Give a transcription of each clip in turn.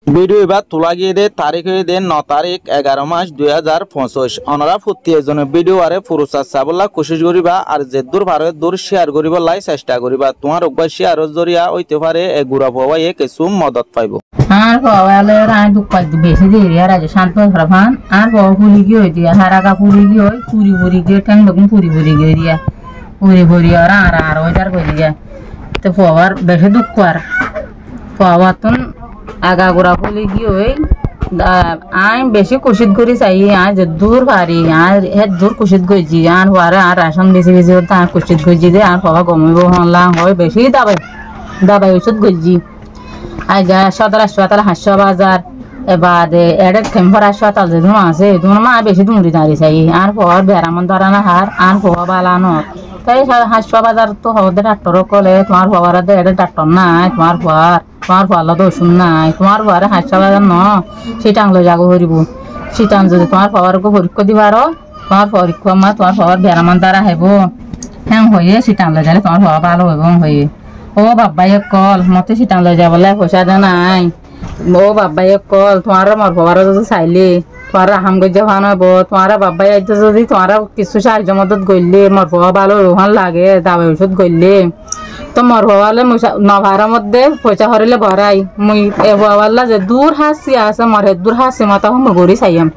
video এবার তোলা গিয়ে দে তারিখ হয়ে দে 9 তারিখ 11 মাস 2025 অনরা ফুটি এজনের ভিডিও আরে ফুরুসা চাবলা কোশিশ করিবা আর যে দূর ভারে দূর শেয়ার করিবা লাই চেষ্টা করিবা তোমার একবার শেয়ার জরিয়া হইতে পারে এ গুড়া পাওয়া এ কিছু মদত পাইব আর পাওয়ালে রাই দুঃখ পাই বেশি দেরি আর আজ শান্ত হরাফান আর পাওয়া পুরি গিয়ে হই দিয়া হারাকা পুরি গিয়ে হই পুরি গিয়ে ঠ্যাং লগন পুরি গিয়ে দিয়া পুরি আর ওইটার কই দিয়া তো পাওয়ার বেশি দুঃখ আর পাওয়া তো আগা গোড়া ফুলি গিয়ে হই আই বেশি কুশিত করি চাই আই যে দূর পারি আর হেড দূর কুশিত গইছি আর পারে আর রাশন বেশি হতে আর কুশিত গইছি যে আর পাওয়া কমিব হলা হয় বেশি দাবাই ওষুধ গইছি আই যা সদর হাসপাতাল 500,000 এবার এডে টেম্পার হাসপাতাল যে ধুমা আছে ধুমা মা বেশি দুমরি দাঁড়ি চাই আর পাওয়ার বেড়ামন ধরানা হার আর পাওয়া বালানো তাই 500,000 তো হদের ডাক্তার কলে তোমার পাওয়ার এডে ডাক্তার নাই তোমার পাওয়ার তো ওষুধ নাই তোমার পাওয়ারে 500,000 ন সিটাংলো যাগো হরিব সিটাং যদি তোমার পাওয়ারকে পরীক্ষা দিবার তোমার পরীক্ষা মা তোমার পাওয়ার বেড়ামন দ্বারা হেব হ্যাঁ হয়ে সিটাংলো যালে তোমার পাওয়া ভালো হইব হয়ে ও বাবাই কল মতে সিটাংলো যাবলে পয়সা দে নাই ও বাবাই কল তোমার মোর পাওয়ার যদি চাইলে তোমার হাম গজ্জা ভান হইব তোমার বাবাই আইতে যদি তোমার কিছু সাহায্য মদত গইলে মোর পাওয়া ভালো রোহন লাগে দাবাই ওষুধ গইলে তো মোর বাবালে নভার মধ্যে পয়সা হরিলে ভরাই মুই এ বাবাল্লা যে দূর হাসি আছে মোর দূর হাসি মাথা মই গড়ি চাইম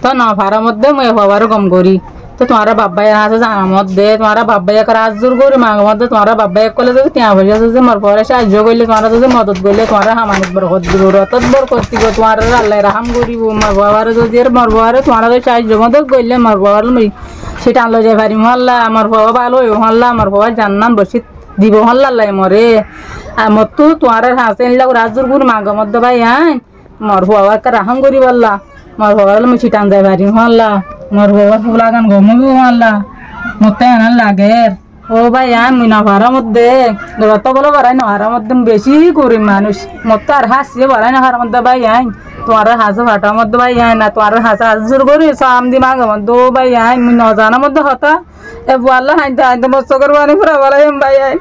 তো নভার মধ্যে মুই বাবার গম করি তো তোমার বাবাই আছে জানার মধ্যে তোমার বাবাই রাজ জোর করি মাঘ মধ্যে তোমার বাবাই কলে যদি টিয়া পয়সা যদি মোর পরে সাহায্য করলে তোমার যদি মদত করলে তোমার হামানিত বরকত দিব রতত বরকত দিব তোমার আল্লাহ রাহাম করিব মোর বাবার যদি মোর বাবার তোমার সাহায্য মদত করলে মোর বাবার সেটা আনলো যাই পারি হল্লা আমার বাবা ভালো হইব হল্লা আমার বাবা জান্নান বসি দিব হল্লাই মরে আর মর তো তোমার হাসে নিলাম রাজুর গুর মাঘ মধ্যে ভাই আইন মোর বাবাকে রাহাম করি বললা মোর বাবার মুই ছিটান যাই পারি হল্লা মোর বাবার ফুলা গান গমবি হল্লা মতে আনার লাগে ও ভাই আইন মুই না ভাড়ার মধ্যে যত বলো বাড়াই না ভাড়ার মধ্যে বেশি করি মানুষ মতো আর হাসিয়ে বাড়াই না ভাড়ার মধ্যে ভাই আইন তোমার হাসে ভাটার মধ্যে ভাই আইন না তোমার হাসে হাজুর করি সাম দি মাঘ মধ্যে ও ভাই আইন মুই নজানার মধ্যে হতা এ বললা হাইতে বস্ত করবো আনি ফুরা বলাই ভাই আইন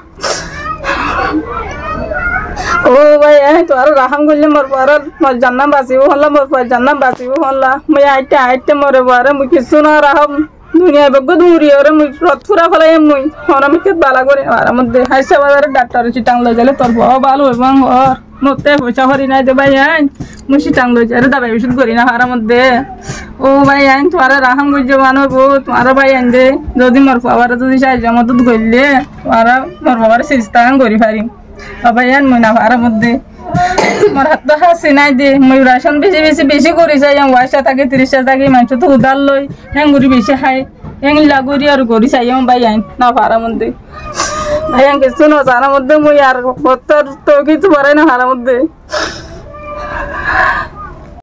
ও ভাই আই তোর রাহাম করলে মোর পর মোর জান্নাম বাঁচিব হল্লা মোর পর জান্নাম বাঁচিব হল্লা মুই আইতে মরে পরে মুই কিছু না রাহাম দুনিয়া বগ্য দূরি ওরে মুই রথ ফুরা ফেলাই মুই আমি কে বালা করে আর মধ্যে 500,000 ডাক্তার চিটাং লই গেলে তোর বাবা ভালো এবং ওর মতে পয়সা হরি নাই দে ভাই আই মুই চিটাং লই যারে দাবাই ওষুধ করি না হার মধ্যে ও ভাই আইন তোর রাহাম গজ্জ বানবো তোমার ভাই আইন দে যদি মোর বাবার যদি সাহায্য মদত করলে তোর মোর বাবার চিস্তান করি পারিম ভাই আইন মুই না হার মধ্যে মোর হাত হাসি নাই দে মুই রাশন বেশি করি চাই ওয়াইসা থাকে 30 থাকে মানুষ তো উদার লই হ্যাঙ্গুরি বেশি খাই হ্যাং লাগুরি আর করি চাই ভাই আইন না হার মধ্যে ভাই আইন কিছু না জানার মধ্যে মুই আর তো কিছু পারাই না হার মধ্যে